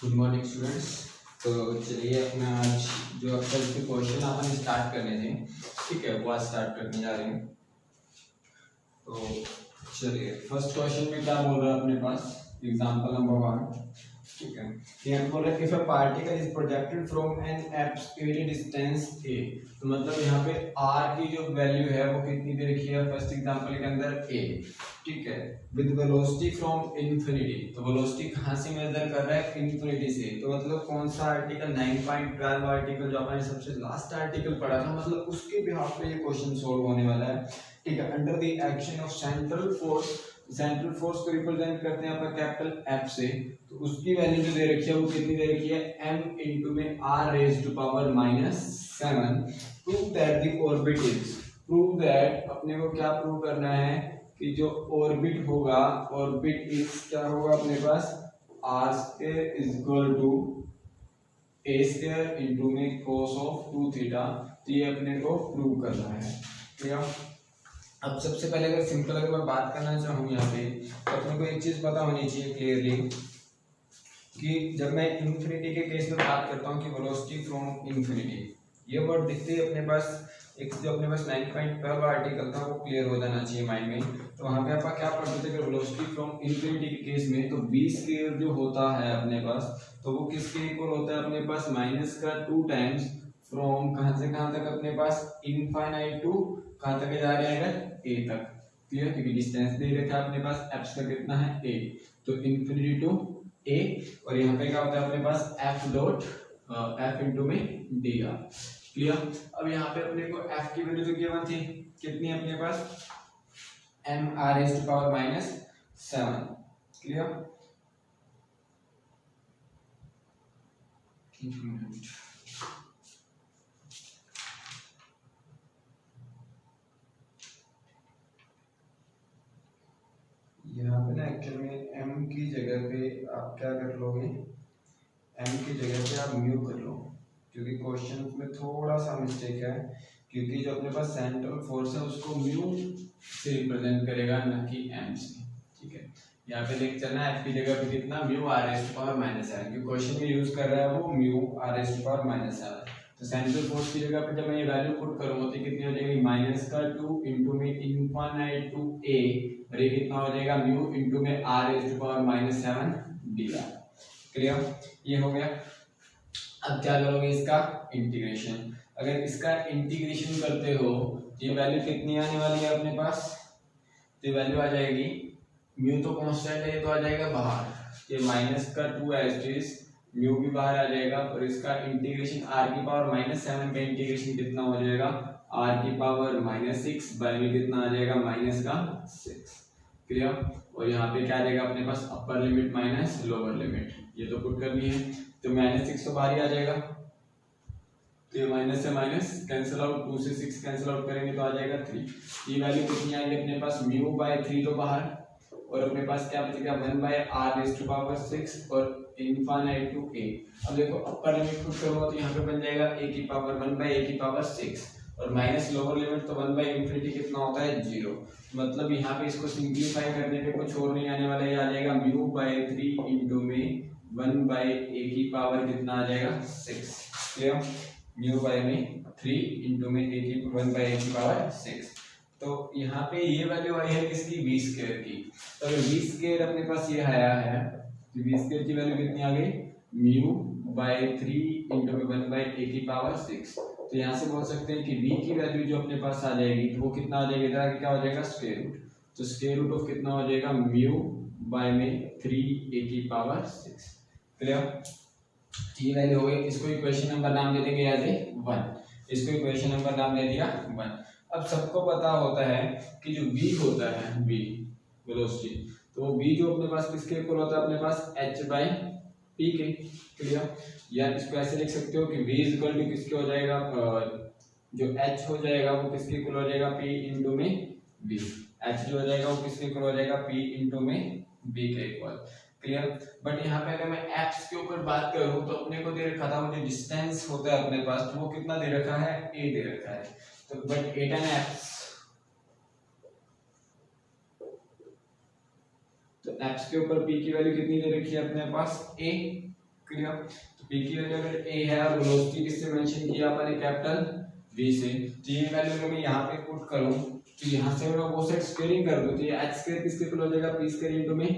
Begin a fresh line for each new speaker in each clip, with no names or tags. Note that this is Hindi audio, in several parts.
Good morning students. तो चलिए अपना आज जो कल के क्वेश्चन अपन स्टार्ट करने थे, ठीक है, वो आज स्टार्ट करने जा रहे हैं। तो चलिए फर्स्ट क्वेश्चन में क्या बोल रहा है अपने पास, एग्जांपल नंबर 1, ठीक है। यहाँ बोल रहा है if a particle is projected from an absolute distance A, तो मतलब यहाँ पे r की जो वैल्यू है वो कितनी दे रखी है फर्स्ट एग्जांपल के अंदर a, ठीक है, विद वेलोसिटी फ्रॉम इन्फिनिटी। तो वेलोसिटी कहाँ से मेजर कर रहा है, इन्फिनिटी से। तो मतलब कौन सा आर्टिकल, 9.12 आर्टिकल जो आपने सबसे लास्ट आर्टिकल पढ़ा था, मतलब उसके बिहाफ पे ये क्वेश्चन सोल्व होने वाला है, ठीक है। Under the action of central force को रिप्रेजेंट करते हैं अपन कैपिटल एफ से। तो उसकी वैल्यू जो दे रखी है वो कितनी दे रखी है, m इंटू में r raise to power -7। Prove that the orbit is, prove that अपने को क्या प्रूव करना है कि जो ऑर्बिट होगा, ऑर्बिट इज क्या होगा अपने पास, r square is equal to a square into में cos ऑफ 2 थीटा। तो ये अपने को प्रूव करना है, ठीक है। अब सबसे पहले अगर सिंपल अगर मैं बात करना चाहूँ यहाँ पे, तो अपने को एक चीज पता होनी चाहिए क्लियरली कि जब मैं इन्फिनिटी के केस में बात करता हूँ कि वेलोसिटी फ्रॉम इन्फिनिटी, ये वर्ड दिखते ही अपने पास एक जो अपने पास 9.12 आर्टिकल था वो क्लियर हो जाना चाहिए माइंड में। तो वहाँ पे आप क्या पढ़ते थे कि वेलोसिटी फ्रॉम इन्फिनिटी के केस में तो v स्क्वायर जो होता है अपने पास, तो वो किसके इक्वल होता है अपने पास, -2 टाइम्स फ्रॉम कहाँ से कहाँ तक अपने पास, इनफाइनाइट टू कहाँ तक जा रहेगा, a तक, क्लियर। क्योंकि डिस्टेंस दे रखा है अपने पास एफ का कितना है a, तो इन्फिनिटी टू a, और यहाँ पे क्या होता है अपने पास f डॉट f इंटू में dr, क्लियर। अब यहाँ पे अपने को f की वैल्यू जो गिवन थी कितनी है अपने पास, m r raise to power -7, clear. यहाँ पे ना एक्चुअल में m की जगह पे आप क्या कर लोगे, m की जगह पे आप म्यू कर लो, क्योंकि क्वेश्चन में थोड़ा सा मिस्टेक है, क्योंकि जो अपने पास सेंट्रल फोर्स है उसको म्यू से रिप्रेजेंट करेगा ना कि m से, ठीक है। यहाँ पे देख चलना f की जगह पे कितना, mu r raise to power -7, क्योंकि क्वेश्चन में यूज कर रहा है वो mu r raise to power -7। तो सेंट्रल फोर्स की जगह पे जब मैं ये वैल्यू पुट करूंगा तो कितनी हो जाएगी, -2 इंटू में इनफाइनाइट टू a, और ये कितना हो जाएगा, म्यू इंटू में r raise to power -7 dr, clear. ये हो गया। अब क्या करोगे इसका इंटीग्रेशन, अगर इसका इंटीग्रेशन करते हो ये वैल्यू कितनी आने वाली है अपने पास, तो वैल्यू आ जाएगी, म्यू तो कांस्टेंट है, ये तो आ जाएगा बाहर, ये -2 एस्टिस म्यू भी बाहर आ जाएगा, और इसका इंटीग्रेशन r की पावर -7 का इंटीग्रेशन कितना हो जाएगा, r की पावर -6 बाय में कितना आ जाएगा, -6, क्लियर। और यहाँ पे क्या आ जाएगा अपने पास, upper limit minus lower limit, ये तो पुट करनी है, तो -6 तो बाहर ही आ जाएगा, तो ये माइनस से माइनस कैंसिल आउट, 2 से 6 कैंसिल आउट करेंगे तो आ जाएगा 3। ये वैल्यू कितनी आएगी अपने पास, म्यू बाय 3 तो बाहर, और अपने पास क्या बचेगा, 1 by r raise to power 6 और इनफाइनाइट टू a। अब देखो अपर लिमिट पुट करूंगा तो यहाँ पे बन जाएगा a की पावर 1 बाय a की पावर 6, और माइनस लोअर लिमिट तो 1 बाय इन्फिनिटी कितना होता है, 0। मतलब यहाँ पे इसको सिंप्लीफाई करने पे कुछ और नहीं आने वाला, ये आ जाएगा म्यू बाय 3 इंटू में 1 बाय a की पावर कितना आ जाएगा, 6, क्लियर। म्यू बाय में 3 इंटू में 1 बाय a की पावर 6। तो यहाँ पे ये वैल्यू आई है किसकी, v स्क्वायर की। तो अगर v स्क्वायर अपने पास ये आया है तो v स्क्वायर की वैल्यू कितनी आ गई, म्यू बाय 3 इंटू में 1 बाय a की पावर 6। तो यहाँ से बोल सकते हैं कि v की वैल्यू जो अपने पास आ जाएगी तो वो कितना आ जाएगा, इधर क्या हो जाएगा, स्क्वायर रूट। तो स्क्वायर रूट ऑफ कितना हो जाएगा, म्यू बाय में 3a की पावर 6, क्लियर। ये वैल्यू हो गई, इसको इक्वेशन नंबर नाम दे देंगे एज ए 1, इसको इक्वेशन नंबर नाम दे दिया 1। अब सबको पता होता है कि जो v होता है, v वेलोसिटी, तो वो v जो अपने पास किसके इक्वल होता है, अपने पास h बाय p के, क्लियर। या इसको ऐसे लिख सकते हो कि v इज इक्वल टू किसके हो जाएगा, जो h हो जाएगा वो किसके इक्वल हो जाएगा, p इंटू में v, h जो हो जाएगा वो किसके इक्वल हो जाएगा, p इंटू में v के इक्वल, क्लियर। बट यहाँ पे अगर मैं एप्स के ऊपर बात करूँ तो अपने को दे रखा था, मुझे डिस्टेंस होता है अपने पास, तो वो कितना दे रखा है, a दे रखा है। तो बट एट एन एप्स, तो एप्स के ऊपर p की वैल्यू कितनी दे रखी है अपने पास, a, क्लियर। तो पी की वैल्यू अगर ए है और वेलोसिटी किससे मेंशन किया अपन ने, कैपिटल वी से, तो ये वैल्यू अगर मैं यहाँ पे पुट करूँ तो यहाँ से मैं वो साइड स्क्वायरिंग कर दूं तो ये h स्क्वायर किसके इक्वल हो जाएगा, p स्क्वायर इनटू में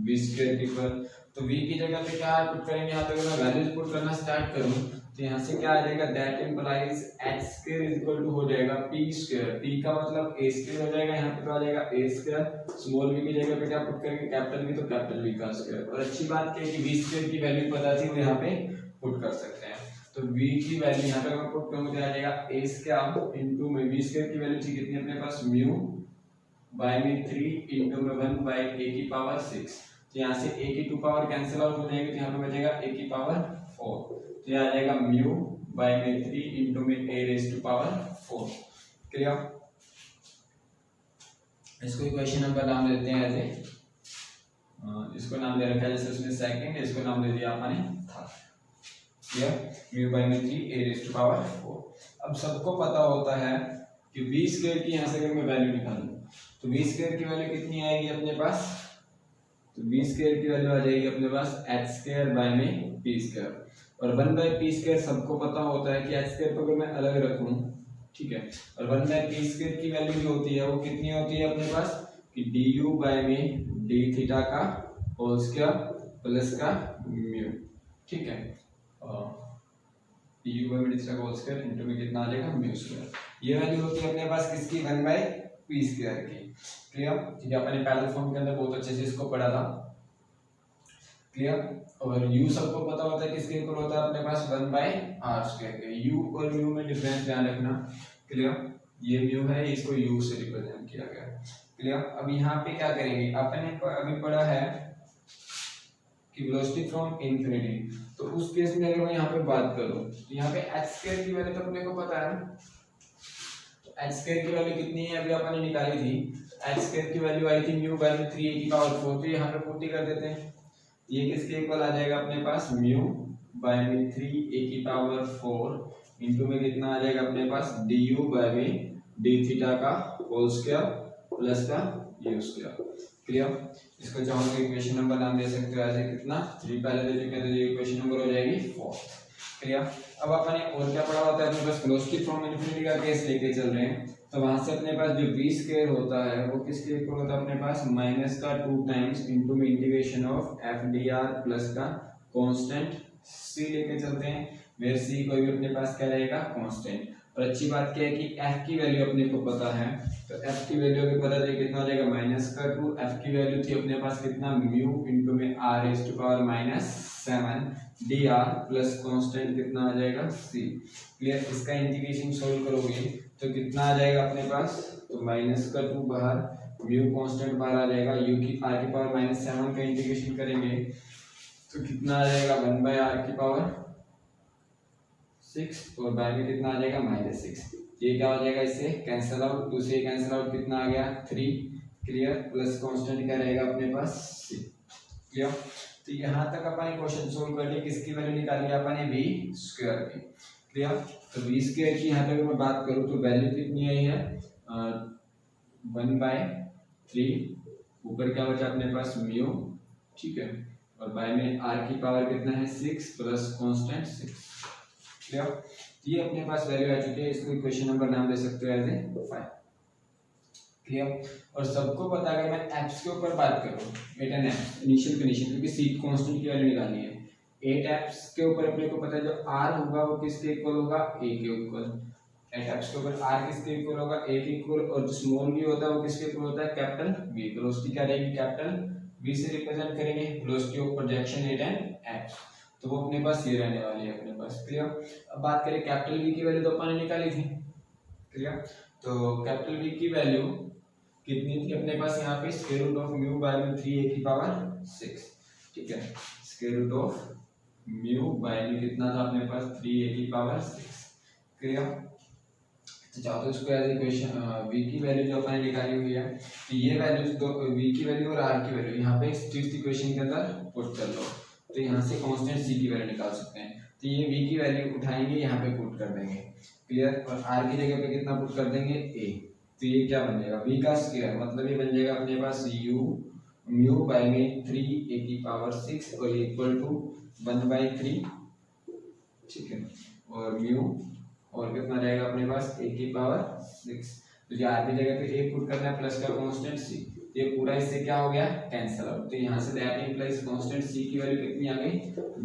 v स्क्वायर के इक्वल। तो v की जगह पे क्या पुट करेंगे, यहाँ पे अगर मैं वैल्यूज पुट करना स्टार्ट करूं तो यहाँ से क्या आ जाएगा, that implies h square is equal to हो जाएगा p स्क्वायर, p का मतलब a स्क्वायर हो जाएगा, यहाँ पे तो आ जाएगा a स्क्वायर, स्मॉल v की जगह पे क्या पुट करेंगे, कैपिटल v, तो कैपिटल v का स्क्वायर। और अच्छी बात क्या है कि v स्क्वायर की वैल्यू पता थी वो यहाँ पे पुट कर सकते हैं। तो v की वैल्यू यहाँ पे अगर पुट करूंगा तो आ जाएगा a स्क्वायर इनटू में v स्क्वायर की वैल्यू थी कितनी अपने पास, म्यू बाय में 3 इनटू में 1 बाय a की पावर 6। तो यहाँ से a की 2 पावर कैंसिल आउट हो जाएगी तो यहाँ पे बचेगा a की पावर 4। तो यहाँ आ जाएगा म्यू बाय में 3 इनटू में a raise to power 4। Clear. इसको इक्वेशन नंबर नाम देते हैं ऐसे, इसको नाम दे रखा है जैसे उसने सेकंड, इसको नाम दे दिया आपने थर्ड। क्लियर। म्यू बाय में 3 a रेज़ टू पावर 4। अब सबको पता होता है कि v स्क्वायर की यहाँ से अगर मैं वैल्यू निकालूं तो v स्क्वायर की वैल्यू कितनी आएगी अपने पास, तो v स्क्वायर की वैल्यू आ जाएगी अपने पास h स्क्वायर बाय में p स्क्वायर। और 1 बाय p स्क्वायर सबको पता होता है कि h स्क्वायर को अगर मैं अलग रखूं, ठीक है, और 1 बाय p स्क्वायर की वैल्यू जो होती है वो कितनी होती है अपने पास कि du बाय में d थीटा का होल स्क्वायर प्लस का म्यू, ठीक है, du बाय में d थीटा का होल स्क्वायर इनटू में कितना आ जाएगा, म्यू स्क्वायर। ये वैल्यू होती है अपने पास किसकी, 1 बाय p स्क्वायर की। क्लियर। ठीक है, अपने पहले फॉर्म के अंदर बहुत अच्छे से इसको पढ़ा था। क्लियर। और u सबको पता होता है किसके इक्वल होता है अपने पास, 1 बाय r स्क्वायर के। u और म्यू में डिफरेंस ध्यान रखना। क्लियर। ये म्यू है, इसको u से रिप्रेजेंट किया गया है। क्लियर। अब यहाँ पे क्या करेंगे, अपने अभी पढ़ा है कि वेलोसिटी फ्रॉम इंफिनिटी, तो उस केस में अगर मैं यहाँ पे बात करूँ तो यहाँ पे h स्क्वायर की वैल्यू तो अपने को पता है ना, h स्क्वायर की वैल्यू कितनी है अभी अपन ने निकाली थी, h स्क्वायर की वैल्यू आई थी म्यू बाय में 3 a की पावर 4। तो यहाँ पे पुट कर देते हैं, ये किसके इक्वल आ जाएगा अपने पास, म्यू बाय में 3 a की पावर 4 इनटू में कितना आ जाएगा अपने पास, du बाय में d थीटा का होल स्क्वायर प्लस का u स्क्वायर। क्लियर। इसको चाहो तो इक्वेशन नंबर नाम दे सकते हो ऐसे, कितना 3 पहले दे चुके हैं तो ये इक्वेशन नंबर हो जाएगी 4। क्लियर। अब अपन ने और क्या पढ़ा होता है, अपने पास वेलोसिटी फ्रॉम इंफिनिटी का केस लेके चल रहे हैं, तो वहां से अपने पास जो v स्क्वायर होता है वो किसके इक्वल होता है अपने पास, माइनस का 2 टाइम्स इनटू में integration of f dr plus का कांस्टेंट c लेके चलते हैं, वेयर c कोई भी अपने पास क्या रहेगा, कांस्टेंट। और अच्छी बात क्या है कि f की वैल्यू अपने को पता है, तो f की वैल्यू अगर पता चले कितना हो जाएगा, माइनस का 2, f की वैल्यू थी अपने पास कितना, म्यू इनटू में r raise to power -7 dr plus constant कितना आ जाएगा, c। क्लियर। इसका इंटीग्रेशन सॉल्व करोगे तो कितना आ जाएगा अपने पास, तो माइनस का 2 बाहर, म्यू कांस्टेंट बाहर आ जाएगा, u की r की पावर -7 का इंटीग्रेशन करेंगे तो कितना आ जाएगा, 1 बाय r की पावर 6 और बाय में कितना आ जाएगा, -6। ये क्या हो जाएगा, इससे कैंसिल आउट, 2 से कैंसिल आउट कितना आ गया, 3। क्लियर। प्लस कांस्टेंट क्या रहेगा अपने पास, c। क्लियर। तो यहाँ तक अपन क्वेश्चन सोल्व कर लिए, किसकी वैल्यू निकाली अपन ने, v स्क्वायर की। क्लियर। तो v स्क्वायर की यहाँ पे अगर मैं बात करूँ तो वैल्यू कितनी आई है, 1 बाय 3, ऊपर क्या बचा अपने पास, म्यू, ठीक है, और बाय में r की पावर कितना है, 6 प्लस कांस्टेंट 6। क्लियर। ये अपने पास वैल्यू आ चुकी है, इसको इक्वेशन नंबर नाम दे सकते हो एज ए 5। क्लियर। और सबको पता है, अगर मैं एप्स के ऊपर बात करूं, 8 एंड एप्स इनिशियल कंडीशन, क्योंकि सी कांस्टेंट की वैल्यू निकालनी है, 8 एप्स के ऊपर अपने को पता है जो r होगा वो किसके इक्वल होगा, a के इक्वल। 8 एप्स के ऊपर r किसके इक्वल होगा, a के इक्वल, और जो स्मॉल v होता है वो किसके इक्वल होता है, कैपिटल v। वेलोसिटी क्या रहेगी, कैपिटल v से रिप्रेजेंट करेंगे, velocity of projection 8 and apps, तो वो अपने पास ये रहने वाली है अपने पास। क्लियर। अब बात करें कैपिटल V की वैल्यू तो अपन ने निकाली थी। क्लियर। तो कैपिटल V की वैल्यू कितनी थी अपने पास यहाँ पे, square root of mu by में 3 a की पावर 6, ठीक है, square root of mu by में कितना था अपने पास, 3 a की पावर 6। क्लियर। तो चाहो तो इसको एज इक्वेशन v की वैल्यू जो अपन ने निकाली हुई है, तो ये वैल्यूज दो, v की वैल्यू और r की वैल्यू यहाँ पे फिफ्थ इक्वेशन के अंदर पुट कर लो, तो यहाँ से कांस्टेंट c की वैल्यू निकाल सकते हैं। तो ये v की वैल्यू उठाएंगे, यहाँ पे पुट कर देंगे। क्लियर। और r की जगह पे कितना पुट कर देंगे, a। तो ये क्या बन जाएगा, v का स्क्वायर, मतलब ये बन जाएगा अपने पास u म्यू बाय में 3 a⁻⁶ और इक्वल टू 1/3, ठीक है, और म्यू और कितना रहेगा अपने पास a⁻⁶। तो जो आर की जगह पे a पुट करना है प्लस का कांस्टेंट c, ये पूरा इससे क्या हो गया कैंसिल आउट। तो यहाँ say that implies constant c की वैल्यू कितनी आ गई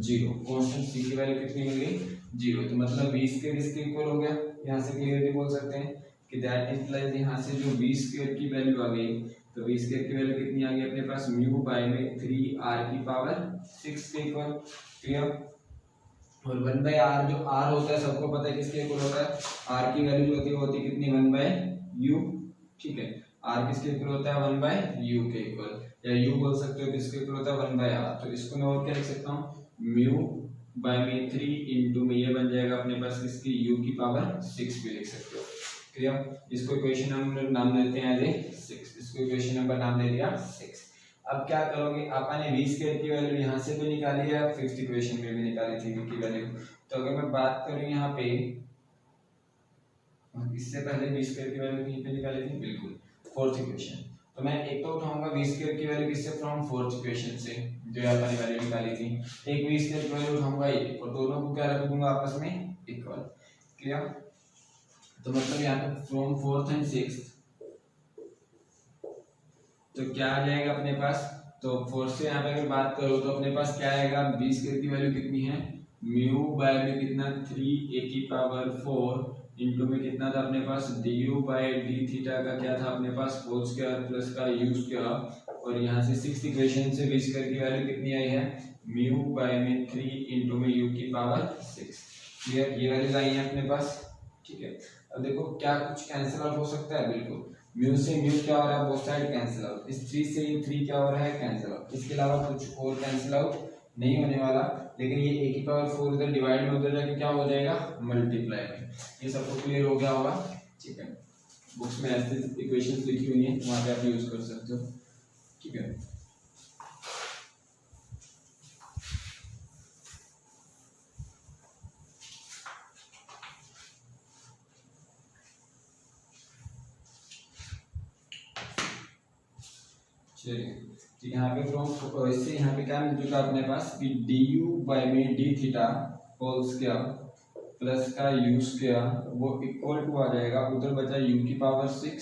0, कांस्टेंट c की वैल्यू कितनी हो गई 0। तो मतलब 20 के इसके इक्वल हो गया। यहाँ से क्लियरली बोल सकते हैं कि दैट इंप्लाइज यहाँ से जो 20 स्क्वायर की वैल्यू आ गई, तो 20 स्क्वायर की वैल्यू कितनी आ गई अपने पास म्यू बाय में 3r⁻⁶ के इक्वल। क्लियर। और 1/r जो r होता है सबको पता है किसके इक्वल होता है, r की वैल्यू जो होती है कितनी 1/u, ठीक है, r किसके इक्वल होता है 1/u के इक्वल, या u बोल सकते हो किसके इक्वल होता है 1/r। तो इसको मैं और क्या लिख सकता हूँ म्यू बाय में 3 इंटू में ये बन जाएगा अपने पास किसकी u⁻⁶ भी लिख सकते हो। क्लियर। इसको इक्वेशन नंबर नाम देते हैं एज 6, इसको इक्वेशन नंबर नाम दे दिया 6। अब क्या करोगे, आपने v स्क्वायर की वैल्यू यहाँ से भी निकाली है, फिफ्थ इक्वेशन में भी निकाली थी v की वैल्यू। तो अगर मैं बात करूँ यहाँ पे, इससे पहले v स्क्वायर की वैल्यू कहीं पे निकाली थी, बिल्कुल फोर्थ इक्वेशन। तो मैं एक तो उठाऊंगा v स्क्वायर की वैल्यू किससे, फ्रॉम फोर्थ इक्वेशन से जो आपने वैल्यू निकाली थी, एक v स्क्वायर की वैल्यू उठाऊंगा एक, और दोनों को क्या रख दूंगा आपस में इक्वल। क्लियर। तो मतलब यहाँ पे फ्रॉम फोर्थ एंड सिक्स्थ, तो क्या आ जाएगा अपने पास, तो फोर्थ से यहाँ पे अगर बात करो तो अपने पास क्या आएगा, बी स्क्वायर की वैल्यू कितनी है म्यू बाय में कितना 3a⁴ इंटू में कितना था अपने पास du बाय डी थीटा का क्या था अपने पास होल स्क्वायर प्लस का u स्क्वायर, और यहाँ से सिक्स्थ इक्वेशन से बी स्क्वायर की वैल्यू कितनी आई है म्यू बाय में 3 इंटू में u⁻⁶। क्लियर, ये वैल्यूज आई है अपने पास, ठीक है। अब देखो क्या कुछ कैंसिल आउट हो सकता है, बिल्कुल म्यू से म्यू क्या हो रहा है बोथ साइड कैंसिल आउट, इस 3 से ये 3 क्या हो रहा है कैंसिल आउट, इसके अलावा कुछ और कैंसिल आउट नहीं होने वाला। लेकिन ये a⁻⁴ इधर डिवाइड में उधर जाके क्या हो जाएगा मल्टीप्लाई में। ये सबको क्लियर हो गया होगा, ठीक है। बुक्स में ऐसे इक्वेशंस लिखी हुई हैं, वहां पे आप यूज कर सकते हो, ठीक है। चलिए, तो यहाँ पे फ्रॉम इससे यहाँ पे क्या मिल चुका अपने पास कि du बाय में d theta whole square plus का u स्क्वायर वो इक्वल टू आ जाएगा, उधर बचा u⁻⁶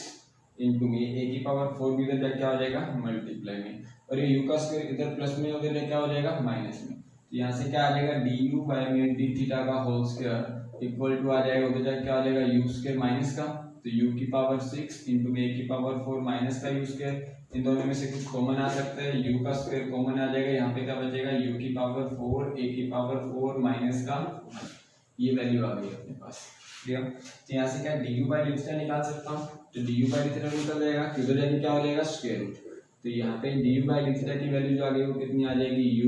इंटू में a⁻⁴ भी इधर क्या हो जाएगा मल्टीप्लाई में, और ये u का स्क्वायर इधर प्लस में उधर क्या हो जाएगा माइनस में। तो यहाँ से क्या आ जाएगा du बाय में डी थीटा का होल स्क्वायर इक्वल टू आ जाएगा, उधर जाके क्या हो जाएगा u स्क्वायर माइनस का, तो u⁻⁶ इंटू में a⁻⁴ माइनस का u स्क्वायर, इन दोनों में से कुछ कॉमन आ सकता है, u का स्क्वायर कॉमन आ जाएगा, यहाँ पे क्या बचेगा u⁻⁴ a⁻⁴ माइनस का, ये वैल्यू आ गई अपने पास। क्लियर। तो यहाँ से क्या du बाय डी थीटा निकाल सकता हूँ, तो du बाय डी थीटा निकल जाएगा, किधर जाके क्या हो जाएगा स्क्वायर रूट। तो यहाँ पे du बाय डी थीटा की वैल्यू जो आ गई वो कितनी आ जाएगी u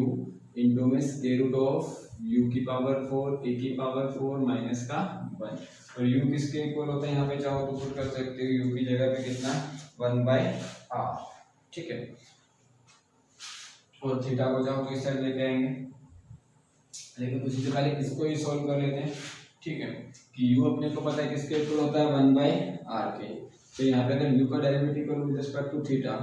इंटू में square root of u⁻⁴ a⁻⁴ minus का 1, और u किसके इक्वल होता है यहाँ पे चाहो तो पुट कर सकते हो, u की जगह पे कितना 1/r, ठीक है। और थीटा को चाहो तो इस साइड लेके आएंगे, लेकिन उसी से पहले इसको ही सॉल्व कर लेते हैं, ठीक है। कि u अपने को पता है किसके इक्वल होता है 1/r के, तो यहाँ पे अगर u का डेरिवेटिव करूँ विद रिस्पेक्ट टू थीटा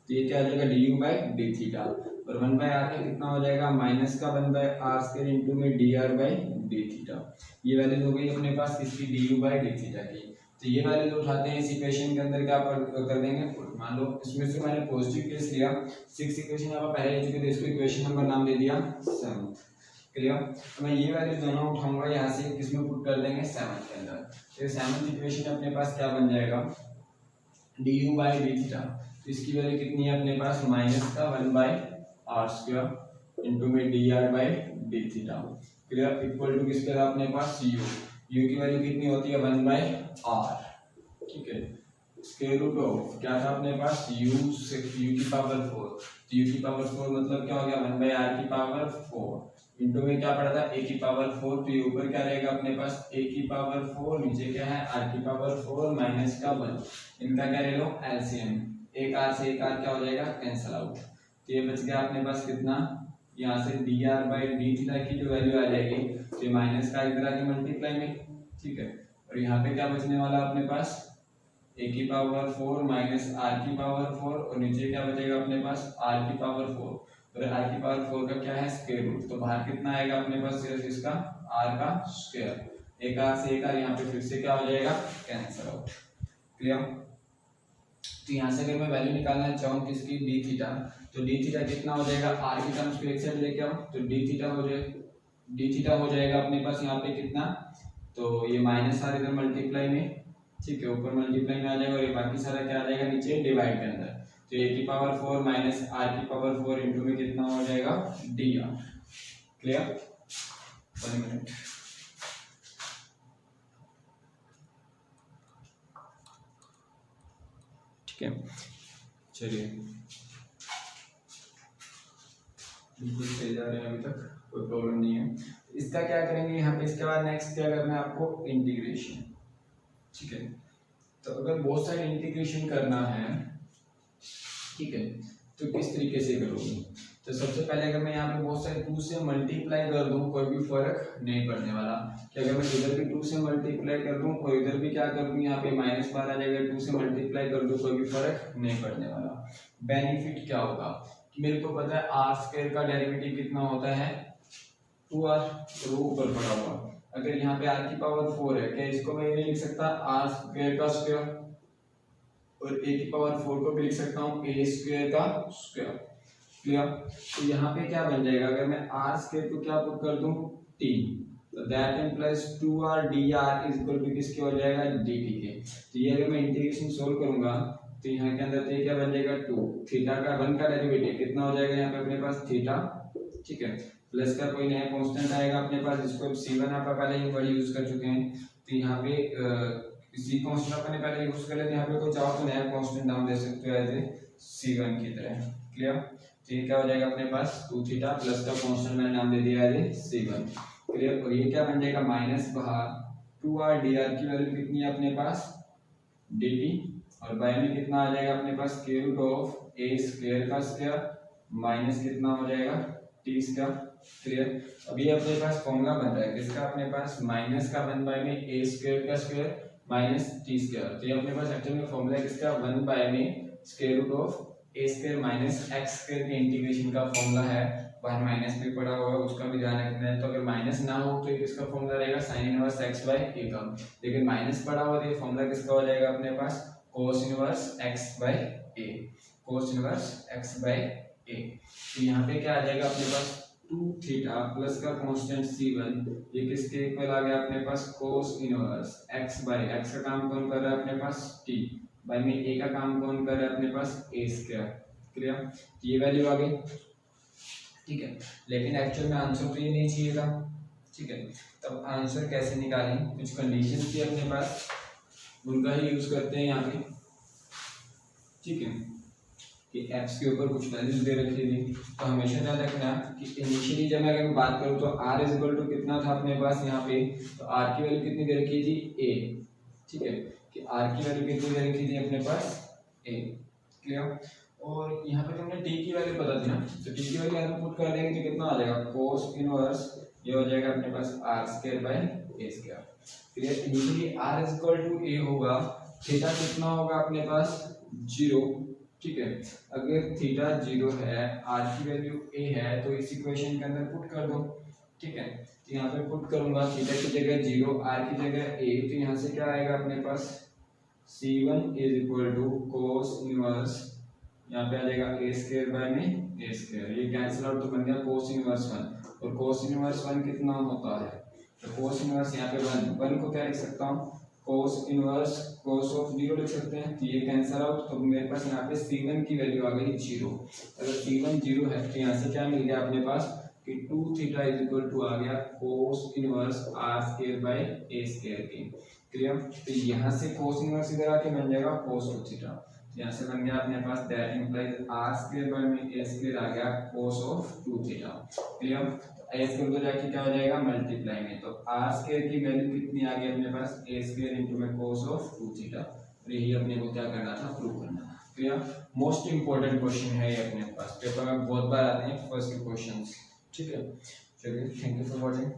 तो ये क्या आ जाएगा du बाय डी थीटा, और 1/r का कितना हो जाएगा माइनस का 1/r² इंटू में dr बाय डी थीटा। ये वैल्यू हो गई अपने पास किसकी du बाय डी थीटा की। तो ये वैल्यू उठाते हैं इस इक्वेशन के अंदर क्या कर देंगे, मान लो इसमें से मैंने पॉजिटिव केस लिया, 6 इक्वेशन आप पहले ले चुके थे, इसको इक्वेशन नंबर नाम दे दिया 7। क्लियर। तो मैं ये वैल्यू दोनों उठाऊंगा यहाँ से, किसमें पुट कर देंगे 7 के अंदर। तो 7th इक्वेशन अपने पास क्या बन जाएगा du बाय डी थीटा, तो इसकी वैल्यू कितनी है अपने पास माइनस का 1/r² इंटू में dr by d theta. Clear. Equal to किसके था अपने पास u की वैल्यू कितनी होती है 1/r, ठीक है। स्क्वायर रूट ऑफ क्या था अपने पास u से u⁻⁴, तो u⁻⁴ मतलब क्या हो गया 1/r⁴ इंटू में क्या पड़ा था a⁻⁴, तो ये ऊपर क्या रहेगा अपने पास a⁻⁴, नीचे क्या है r⁻⁴ माइनस का 1, इनका क्या ले लो एलसीएम, एक r से एक r क्या हो जाएगा कैंसिल आउट। तो ये बच गया अपने पास कितना, यहाँ से dr बाय डी थीटा की जो वैल्यू आ जाएगी तो माइनस का इधर आके मल्टीप्लाई में, ठीक है। और यहाँ पे क्या बचने वाला अपने पास ए की पावर 4 माइनस आर की पावर 4 और नीचे क्या बचेगा अपने पास आर की पावर 4 और आर की पावर 4 का क्या है स्क्वायर रूट। तो बाहर कितना आएगा अपने पास सिर्फ इसका आर का स्क्वायर, एक आर से एक आर यहाँ पे फिर से क्या हो जाएगा कैंसिल आउट। क्लियर। तो यहाँ से अगर मैं वैल्यू निकालना चाहूँ किसकी डी थीटा, तो डी थीटा कितना हो जाएगा आर की टर्म्स को एक साइड लेके आओ तो डी थीटा हो जाएगा अपने पास यहाँ पे कितना, तो ये माइनस आर इधर मल्टीप्लाई में, ठीक है, ऊपर मल्टीप्लाई में आ जाएगा और ये बाकी सारा क्या आ जाएगा नीचे डिवाइड के अंदर। तो ए की पावर 4 माइनस आर की पावर 4 इंटू में कितना हो जाएगा डी आर। क्लियर। 1 मिनट। ठीक है, चलिए बिल्कुल सही जा रहे हैं अभी तक, कोई प्रॉब्लम नहीं है। इसका क्या करेंगे यहाँ पे, इसके बाद नेक्स्ट क्या करना है आपको इंटीग्रेशन। ठीक है, तो अगर बहुत सारे इंटीग्रेशन करना है, ठीक है, तो किस तरीके से करोगे। तो सबसे पहले अगर मैं यहाँ पे बहुत सारे 2 से मल्टीप्लाई कर दूं कोई भी फर्क नहीं पड़ने वाला, कि अगर मैं इधर भी 2 से मल्टीप्लाई कर दूं और इधर भी क्या कर दूं यहाँ पे -12 आ जाएगा, 2 से मल्टीप्लाई कर दूं कोई भी फर्क नहीं पड़ने वाला। बेनिफिट क्या होगा कि मेरे को पता है आर स्क्वायर का डेरिवेटिव कितना होता है 2r, रो ऊपर पड़ा हुआ। अगर यहाँ पे r की पावर 4 है, क्या इसको मैं ये नहीं लिख सकता r स्क्वायर का स्क्वायर, और a की पावर 4 को भी लिख सकता हूँ a स्क्वायर का स्क्वायर। क्लियर। तो यहाँ पे क्या बन जाएगा, अगर मैं r स्क्वायर को क्या पुट कर दूं t, तो that implies 2r dr is equal to किसके हो जाएगा dt के। तो ये अगर मैं इंटीग्रेशन सोल्व करूंगा तो यहाँ के अंदर तो क्या बन जाएगा 2 थीटा का 1 का डेरिवेटिव कितना हो जाएगा यहाँ पे अपने पास थीटा, ठीक है, प्लस का कोई नया कांस्टेंट आएगा अपने पास जिसको c1 आप पहले ही बड़ी यूज कर चुके हैं। तो यहाँ पे इसी कांस्टेंट अपने पहले यूज कर लेते हैं, यहाँ पे कोई चाहो तो नया कांस्टेंट नाम दे सकते हो एज c1 की तरह। क्लियर। तो ये क्या हो जाएगा अपने पास 2 थीटा प्लस का कांस्टेंट मैंने नाम दे दिया एज c1। क्लियर। और ये क्या बन जाएगा माइनस बाहर 2r dr की वैल्यू कितनी है अपने पास dt, और बाय में कितना आ जाएगा अपने पास square root of a square का स्क्वायर माइनस कितना हो जाएगा t स्क्वायर। क्लियर। अब ये अपने पास फॉर्मूला बन रहा है किसका अपने पास माइनस का 1 बाय में a स्क्वायर का स्क्वायर माइनस t स्क्वायर। तो ये अपने पास एक्चुअली में फॉर्मूला किसका 1 बाय में square root of a square minus x square के इंटीग्रेशन का फॉर्मूला है। बाहर माइनस भी पड़ा हुआ है उसका भी ध्यान रखना है। तो अगर माइनस ना हो तो किसका फॉर्मूला रहेगा sin inverse x by a का, लेकिन माइनस पड़ा हुआ तो ये फॉर्मूला किसका हो जाएगा अपने पास cos inverse x by a, cos inverse x by a। तो यहाँ पे क्या आ जाएगा अपने पास 2 थीटा प्लस का कांस्टेंट c1, ये किसके इक्वल आ गया अपने पास cos inverse x by x का काम कौन कर रहा है अपने पास t बाय में a का काम कौन कर रहा है अपने पास a स्क्वायर। क्लियर। ये वैल्यू आ गई, ठीक है, लेकिन एक्चुअल में आंसर तो ये नहीं चाहिए था। ठीक है, तब आंसर कैसे निकालें, कुछ कंडीशन थी अपने पास उनका ही यूज करते हैं यहाँ पे। ठीक है, कि x के ऊपर कुछ वैल्यूज दे रखी थी, तो हमेशा याद रखना कि इनिशियली जब मैं अगर बात करूँ तो r इज इक्वल टू कितना था अपने पास यहाँ पे, तो r की वैल्यू कितनी दे रखी थी a। ठीक है, कि r की वैल्यू कितनी दे रखी थी अपने पास a। क्लियर। और यहाँ पे तुमने t की वैल्यू पता थी ना, तो t की वैल्यू यहाँ पुट कर देंगे तो कितना आ जाएगा cos इनवर्स, ये हो जाएगा अपने पास r square by a square. Clear. Initially r is equal to a होगा, थीटा कितना होगा अपने पास 0। ठीक है, अगर थीटा 0 है r की वैल्यू a है तो इस इक्वेशन के अंदर पुट कर दो। ठीक है, तो यहाँ पे पुट करूंगा थीटा की जगह 0 r की जगह a, तो यहाँ से क्या आएगा अपने पास c1 is equal to cos inverse, यहाँ पे आ जाएगा a स्क्वायर बाय में a स्क्वायर, ये कैंसिल आउट तो बन गया cos इनवर्स 1, और cos इनवर्स 1 कितना होता है, तो cos इनवर्स यहाँ पे 1 को क्या लिख सकता हूँ cos इनवर्स cos ऑफ 0 लिख सकते हैं, तो ये कैंसिल आउट, तो मेरे पास यहाँ पे c1 की वैल्यू आ गई 0। अगर c1 0 है तो यहाँ से क्या मिल गया अपने पास कि 2 थीटा इज इक्वल टू आ गया cos inverse r square by a square की। क्लियर। तो यहाँ से cos इनवर्स इधर आके बन जाएगा cos ऑफ थीटा, यहाँ से बन गया अपने पास that implies r square by में a स्क्वायर आ गया cos ऑफ 2 थीटा। क्लियर। a स्क्वायर को जाके क्या हो जाएगा मल्टीप्लाई में, तो r स्क्वायर की वैल्यू कितनी आ गई अपने पास a स्क्वायर इनटू में cos ऑफ 2 थीटा, और यही अपने को क्या करना था प्रूव करना था। क्लियर। मोस्ट इंपोर्टेंट क्वेश्चन है ये अपने पास, पेपर में बहुत बार आते हैं फर्स्ट के क्वेश्चंस। ठीक है, चलिए थैंक यू फॉर वॉचिंग।